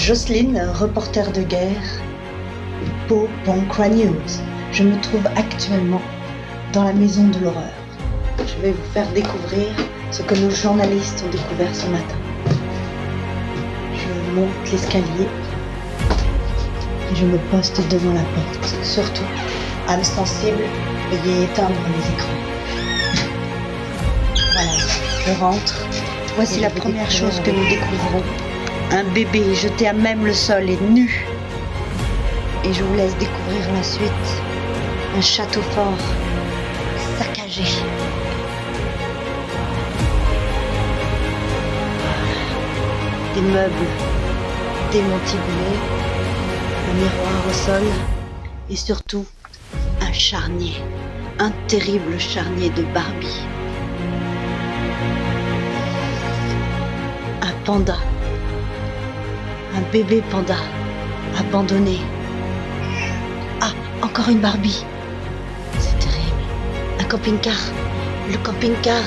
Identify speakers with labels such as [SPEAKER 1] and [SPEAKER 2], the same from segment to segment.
[SPEAKER 1] Jocelyne, reporter de guerre pour Croix News. Je me trouve actuellement dans la maison de l'horreur. Je vais vous faire découvrir ce que nos journalistes ont découvert ce matin. Je monte l'escalier et je me poste devant la porte. Surtout, âme sensible, veuillez éteindre les écrans. Voilà, je rentre. Voici la première chose que nous découvrons. Un bébé jeté à même le sol et nu. Et je vous laisse découvrir la suite. Un château fort saccagé. Des meubles démontibulés, un miroir au sol et surtout un charnier, un terrible charnier de Barbie. Un panda, un bébé panda abandonné. Ah, encore une Barbie. C'est terrible. Un camping-car, le camping-car,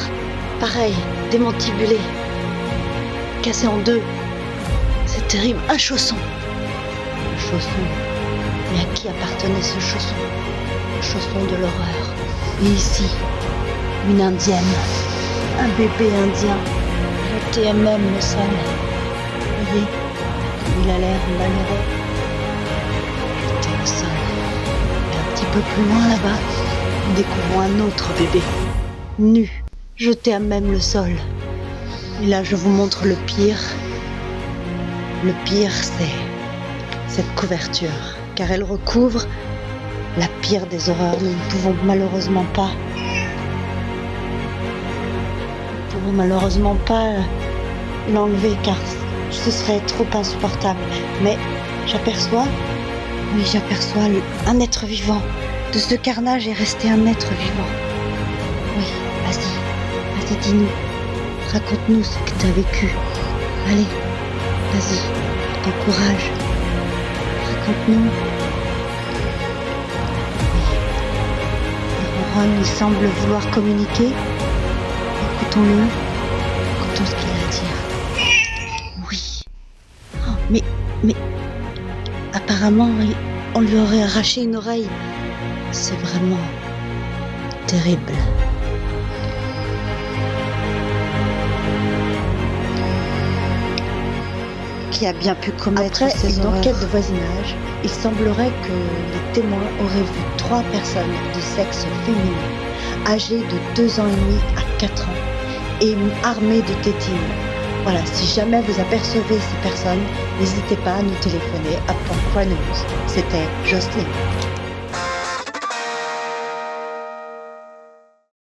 [SPEAKER 1] pareil, démantibulé, cassé en deux. C'est terrible. Un chausson. Un chausson. Mais à qui appartenait ce chausson? Le chausson de l'horreur. Et ici, une indienne. Un bébé indien. Jeté à même le sol. Voyez, il a l'air malheureux. Jeté au sol. Et un petit peu plus loin là-bas, nous découvrons un autre bébé. Nu. Jeté à même le sol. Et là, je vous montre le pire. Le pire, c'est cette couverture, car elle recouvre la pire des horreurs. Nous ne pouvons malheureusement pas l'enlever, car ce serait trop insupportable. Mais j'aperçois un être vivant. De ce carnage est resté un être vivant. Oui, vas-y, dis-nous. Raconte-nous ce que tu as vécu. Allez, vas-y, ton courage. Raconte-nous. Oui. Ron, il semble vouloir communiquer. Écoutons-le. Écoutons ce qu'il a à dire. Oui. Oh, mais apparemment, on lui aurait arraché une oreille. C'est vraiment terrible. Qui a bien pu commettre ces horreurs. Après une enquête de voisinage, il semblerait que les témoins auraient vu 3 personnes de sexe féminin, âgées de 2 ans et demi à 4 ans, et armées de tétines. Voilà, si jamais vous apercevez ces personnes, n'hésitez pas à nous téléphoner à Croix News. C'était Jocelyne.